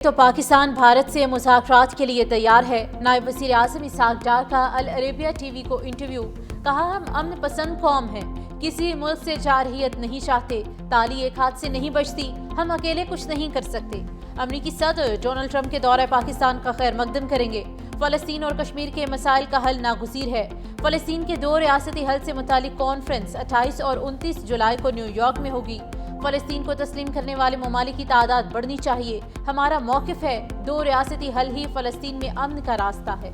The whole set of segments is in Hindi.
तो पाकिस्तान भारत से मुज़ाकरात के लिए तैयार है। नायब वज़ीर आज़म इसहाक डार का अल अरेबिया टीवी को इंटरव्यू। कहा, हम अमन पसंद कौम हैं, किसी मुल्क से जारहियत नहीं चाहते, ताली एक हाथ से नहीं बचती, हम अकेले कुछ नहीं कर सकते। अमरीकी सदर डोनाल्ड ट्रंप के दौरे पाकिस्तान का खैर मकदम करेंगे। फ़लस्तीन और कश्मीर के मसाइल का हल नागुज़ीर है। फ़लस्तीन के 2 रियासती हल से मुतालिक कॉन्फ्रेंस 28 और 29 जुलाई को न्यूयॉर्क में होगी। फ़लस्तीन को तस्लीम करने वाले ममालिक की तादाद बढ़नी चाहिए। हमारा मौक़िफ़ है, 2 रियासती हल ही फ़लस्तीन में अमन का रास्ता है।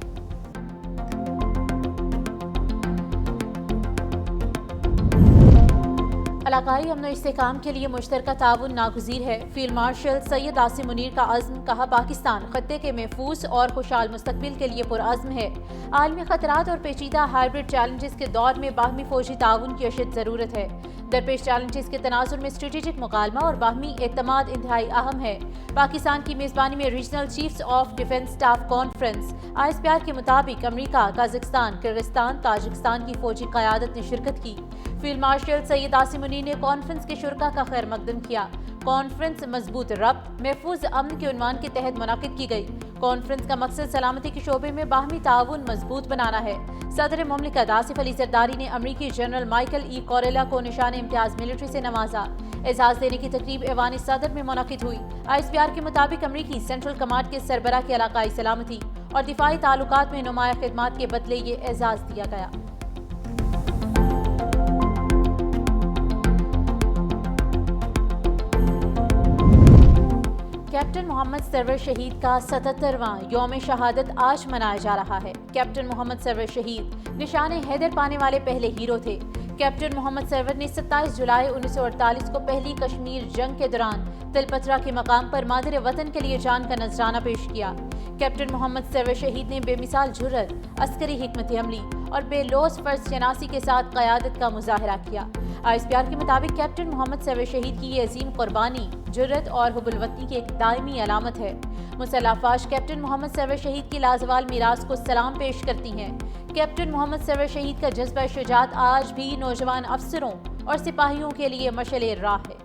इलाकाई अमन इस्तेहकाम के लिए मुश्तरका ताउन नागुज़ीर है। फील्ड मार्शल सैयद आसिम मुनीर का अज़्म। कहा, पाकिस्तान खत्ते के महफूज और खुशहाल मुस्तकबिल के लिए पुरअज़्म है। आलमी खतरात और पेचीदा हाइब्रिड चैलेंजेस के दौर में बाहमी फौजी ताउन की अशद ज़रूरत है। दरपेश चैलेंजेस के तनाजुर में स्ट्रेटेजिक मुकालमा और बाहमी एतमाद इंतहाई अहम है। पाकिस्तान की मेज़बानी में regional chiefs of defence staff conference ISPR के मुताबिक अमरीका, कजाकिस्तान, किर्गिस्तान, ताजिकिस्तान की फौजी क़यादत ने शिरकत की। फील्ड मार्शल सैयद आसिम मुनीर ने कॉन्फ्रेंस के शुरका का खैर मकदम किया। कॉन्फ्रेंस मजबूत रब्त महफूज अमन के उन्वान के तहत मुनाकिद की गई। कॉन्फ्रेंस का मकसद सलामती के शोबे में बाहमी ताउन मजबूत बनाना है। सदर मुमलिकत आसिफ अली जरदारी ने अमरीकी जनरल माइकल E. कोरेला को निशान इम्तियाज मिलिट्री से नवाजा। एजाज देने की तकरीब ऐवान सदर में मुनाकिद हुई। ISPR के मुताबिक अमरीकी सेंट्रल कमांड के सरबराह की इलाकाई सलामती और दिफाई ताल्लुकात में नुमाया खिदमात के बदले ये एजाज दिया गया। कैप्टन मोहम्मद सरवर शहीद का 77वां यौम शहादत आज मनाया जा रहा है। कैप्टन मोहम्मद सरवर शहीद निशान हैदर पाने वाले पहले हीरो थे। कैप्टन मोहम्मद सरवर ने 27 जुलाई 1948 को पहली कश्मीर जंग के दौरान तिलपत्रा के मकाम पर मादर वतन के लिए जान का नजराना पेश किया। कैप्टन मोहम्मद सरवर शहीद ने बेमिसाल जुर्रत, अस्करी हिकमत अमली और बेलोस फर्ज शनासी के साथ क़यादत का मुजाहरा किया। ISPR के मुताबिक कैप्टन मोहम्मद सरवर शहीद की ये अजीम कुर्बानी जुर्रत और हुब्बुल वतनी की एक दायमी अलामत है। मुसल्लह अफ़वाज कैप्टन मोहम्मद सरवर शहीद की लाजवाल मीरास को सलाम पेश करती हैं। कैप्टन मोहम्मद सरवर शहीद का जज्बा शुजाअत आज भी नौजवान अफसरों और सिपाहियों के लिए मशअले राह है।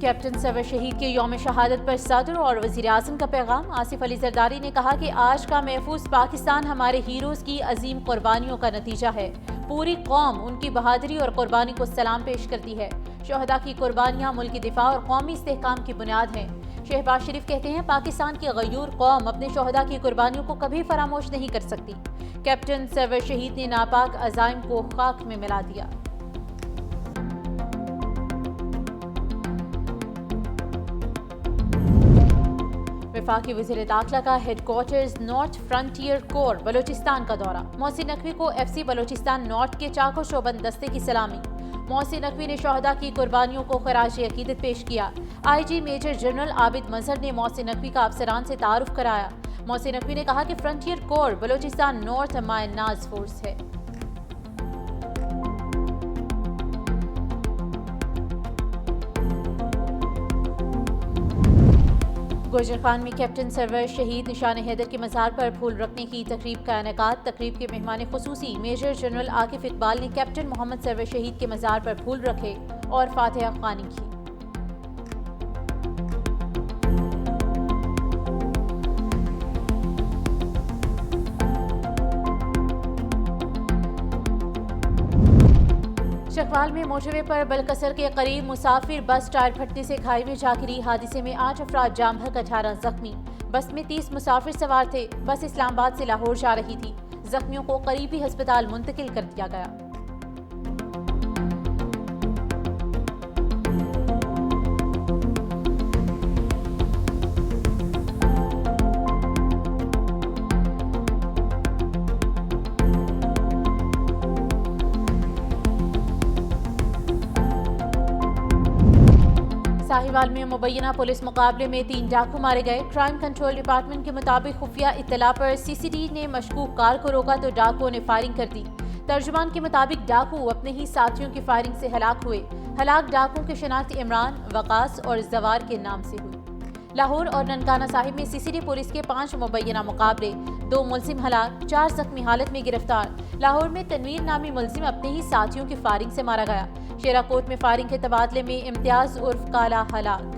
कैप्टन सरवर शहीद के यौम शहादत पर सदर और वज़ीर आज़म का पैगाम। आसिफ अली जरदारी ने कहा कि आज का महफूज पाकिस्तान हमारे हीरोज़ की अजीम कुर्बानियों का नतीजा है। पूरी कौम उनकी बहादुरी और कुर्बानी को सलाम पेश करती है। शोहदा की कुर्बानियाँ मुल्क की दिफा और कौमी इस्तेहकाम की बुनियाद हैं। शहबाज शरीफ कहते हैं, पाकिस्तान की गयूर कौम अपने शोहदा की कुर्बानियों को कभी फरामोश नहीं कर सकती। कैप्टन सरवर शहीद ने नापाक अज़ाइम को खाक में मिला दिया। वफाकी वज़ीर दाखिला का headquarters north frontier core Balochistan का दौरा। मोहसिन नकवी को FC बलोचिस्तान नॉर्थ के चाको शोबंद दस्ते की सलामी। मोहसिन नकवी ने शोहदा की कुर्बानियों को खराज अकीदत पेश किया। IG मेजर जनरल आबिद मजहर ने मोहसिन नकवी का अफसरान से तारुफ कराया। मोहसिन नकवी ने कहा कि frontier core Balochistan north my नाज फोर्स है। गोजर खान में कैप्टन सरवर शहीद निशान हैदर के मज़ार पर फूल रखने की तकरीब का इनेकाद। तकरीब के मेहमान खुसूसी मेजर जनरल आकिफ इकबाल ने कैप्टन मोहम्मद सरवर शहीद के मज़ार पर फूल रखे और फातिहा ख्वानी की। चकवाल में मोटरवे पर बलकसर के करीब मुसाफिर बस टायर फटने से खाई में जा गिरी। हादसे में 8 अफराद जाम बहक 18 जख्मी। बस में 30 मुसाफिर सवार थे। बस इस्लामाबाद से लाहौर जा रही थी। जख्मियों को करीबी अस्पताल मुंतकिल कर दिया गया। साहिवाल में मुबैना पुलिस मुकाबले में 3 डाकू मारे गए। क्राइम कंट्रोल डिपार्टमेंट के मुताबिक खुफिया इत्तला पर CCD ने मशकूक कार को रोका तो डाकुओं ने फायरिंग कर दी। तर्जुमान के मुताबिक डाकू अपने ही साथियों की फायरिंग से हलाक हुए। हलाक डाकुओं की शिनाख्त इमरान, वकास और जवार के नाम से हुई। लाहौर और ननकाना साहिब में CCD पुलिस के 5 मुबैना मुकाबले, 2 मुलजिम हलाक, 4 जख्मी हालत में गिरफ्तार। लाहौर में तनवीर नामी मुलजिम अपने ही साथियों की फायरिंग से मारा गया। शेराकोट में फायरिंग के तबादले में इम्तियाज उर्फ काला हलाक।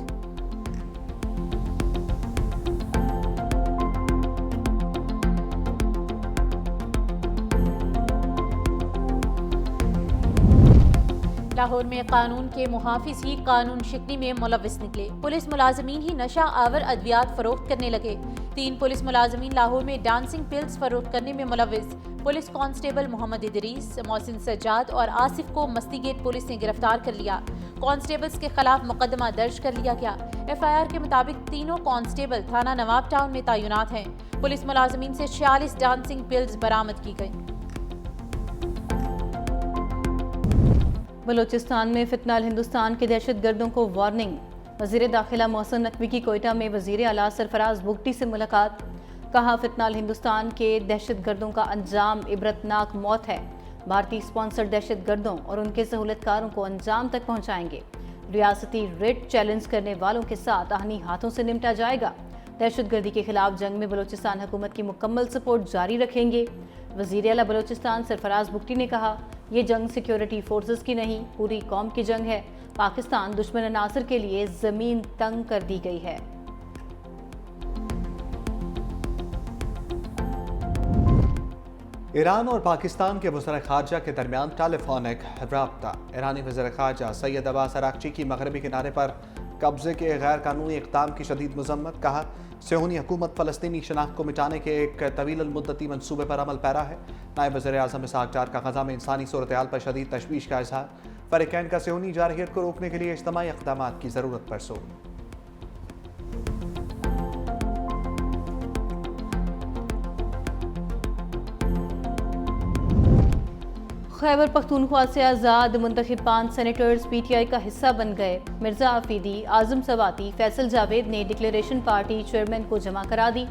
लाहौर में कानून के मुहाफिज ही कानून शिकनी में मुलविस निकले। पुलिस मुलाजमीन ही नशा आवर अद्वियात फरोख्त करने लगे। 3 पुलिस मुलाजमीन लाहौर में डांसिंग पिल्स फरोख्त करने में मुलविस। पुलिस कांस्टेबल मोहम्मद इदरीस, मोहसिन सज्जाद और आसिफ को मस्ती गेट पुलिस ने गिरफ्तार कर लिया। कांस्टेबल्स के खिलाफ मुकदमा दर्ज कर लिया गया। FIR के मुताबिक तीनों कांस्टेबल थाना नवाब टाउन में तैनात हैं। पुलिस मुलाजमीन से 46 डांसिंग पिल्स बरामद की गई। बलूचिस्तान में फितनाल हिंदुस्तान के दहशतगर्दों को वार्निंग। वज़ीर दाखिला मोहसिन नकवी की कोयटा में वज़ीर आला सरफराज बुगटी से मुलाकात। कहा, फितनाल हिंदुस्तान के दहशतगर्दों का अंजाम इबरतनाक मौत है। भारतीय स्पॉन्सर्ड दहशतगर्दों और उनके सहूलतकारों को अंजाम तक पहुँचाएंगे। रियासती रेड चैलेंज करने वालों के साथ आहनी हाथों से निपटा जाएगा। दहशतगर्दी के खिलाफ जंग में बलूचिस्तान हुकूमत की मुकम्मल सपोर्ट जारी रखेंगे। वज़ीर आला बलूचिस्तान सरफराज बुगटी ने कहा, ये जंग सिक्योरिटी फोर्सेस की नहीं, पूरी कौम की जंग है। पाकिस्तान दुश्मन अनासर के लिए जमीन तंग कर दी गई है। ईरान और पाकिस्तान के वज़ीर ख़ारजा के दरमियान टेलीफोनिक राब्ता। ईरानी वज़ीर ख़ारजा सैयद अब्बास अराग़ची की मगरबी किनारे पर कब्जे के गैर कानूनी इक़दाम की शदीद मज़म्मत। कहा, सेहूनी हुकूमत फ़लस्तीनी शनाख्त को मिटाने के एक तवील मुद्दती मनसूबे पर अमल पैरा है। नायब वज़ीर आज़म इसहाक़ डार का ग़ज़ा में इंसानी सूरत-ए-हाल पर शदीद तशवीश का इज़हार। फ़रीक़ैन का सेहूनी जारहियत को रोकने के लिए इज्तिमाई इक़दामात की ज़रूरत पर जोर। खैबर पख्तूनख्वा से आज़ाद मुंतखब 5 सेनेटर्स PTI का हिस्सा बन गए। मिर्ज़ा आफीदी, आज़म सवाती, फैसल जावेद ने डिक्लेरेशन पार्टी चेयरमैन को जमा करा दी।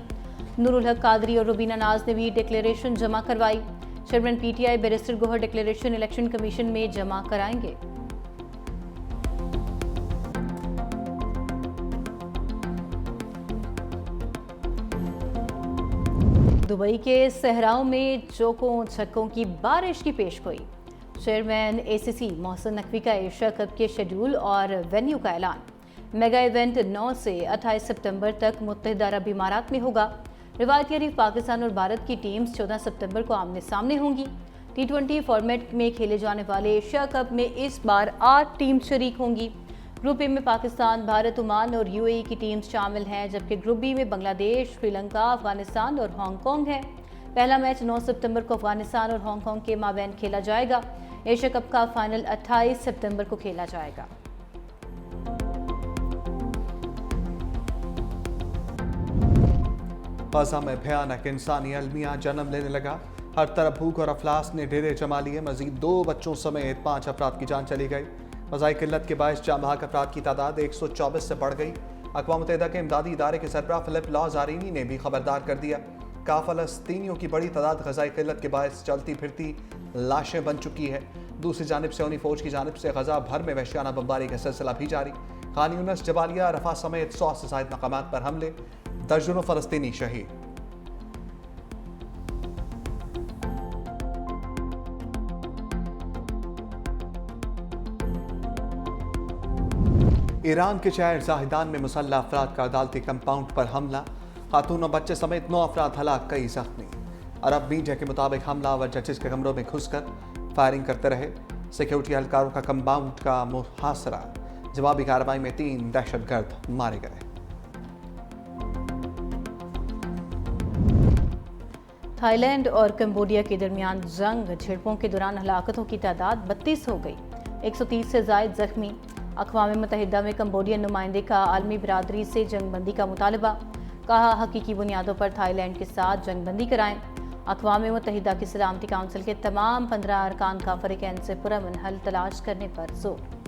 नूरुल हक कादरी और रुबीना नाज ने भी डिक्लेरेशन जमा करवाई। Chairman PTI barrister Gohar declaration election commission में जमा कराएंगे। दुबई के सहराओं में चौकों छक्कों की बारिश की पेशगोई। चेयरमैन ACC मोहसिन नकवी का एशिया कप के शेड्यूल और वेन्यू का ऐलान। मेगा इवेंट 9 से 28 सितंबर तक मुत्तहिदा अरब इमारात में होगा। रिवायती हरीफ पाकिस्तान और भारत की टीम्स 14 सितंबर को आमने सामने होंगी। T20 फॉर्मेट में खेले जाने वाले एशिया कप में इस बार 8 टीम्स शरीक होंगी। ग्रुप ए में पाकिस्तान, भारत, ओमान और UAE की टीम्स शामिल हैं, जबकि ग्रुप बी में बांग्लादेश, श्रीलंका, अफगानिस्तान और हांगकांग है। पहला मैच 9 सितंबर को अफगानिस्तान और हांगकांग के माबैन खेला जाएगा। एशिया कप का फाइनल 28 सितंबर को खेला जाएगा। गाज़ा में भयानक इंसानी अलमिया जन्म लेने लगा। हर तरफ भूख और अफलास ने डेरे जमा लिए। मजीद 2 बच्चों समेत 5 अफराद की जान चली गई। वज़ाई किल्लत के बायस जाँ बहक अफराद की तादाद 124 से बढ़ गई। अक़वाम मुत्तहिदा के इमदादी इदारे के सरबराह फिलिप लाज़ारिनी ने भी खबरदार कर दिया। कहा, फ़लस्तीनियों की बड़ी तादाद ग़ज़ाई किल्लत के बायस चलती फिरती लाशें बन चुकी है। दूसरी जानिब सेहूनी फ़ौज की जानिब से गज़ा भर में वहशियाना बमबारी का सिलसिला भी जारी। खान यूनिस, जबालिया, रफ़ा समेत 100 से ज़ायद मकामात पर हमले, दर्जनों फ़लस्तीनी शहीद। ईरान के शहर जाहिदान में मुसल्लह अफराद का अदालती कंपाउंड पर हमला। खातून और बच्चे समेत 9 अफराद हलाक, कई जख्मी। अरब मीडिया के मुताबिक हमलावर जजेस के कमरों में घुसकर फायरिंग करते रहे। सिक्योरिटी एहलकारों का कंपाउंड का मुहासरा। जवाबी कार्रवाई में 3 दहशतगर्द मारे गए। थाईलैंड और कंबोडिया के दरमियान जंग झड़पों के दौरान हलाकतों की तादाद 32 हो गई। 130 से ज़ायद जख्मी। अक़वाम मुत्तहिदा में कंबोडियन नुमाइंदे का आलमी बिरादरी से जंगबंदी का मुतालबा। कहा, हकीकी बुनियादों पर थाईलैंड के साथ जंगबंदी कराएं। अक़वाम मुत्तहिदा की सलामती काउंसिल के तमाम 15 अरकान का फ़रीक़ैन से पुरअमन हल तलाश करने पर जोर।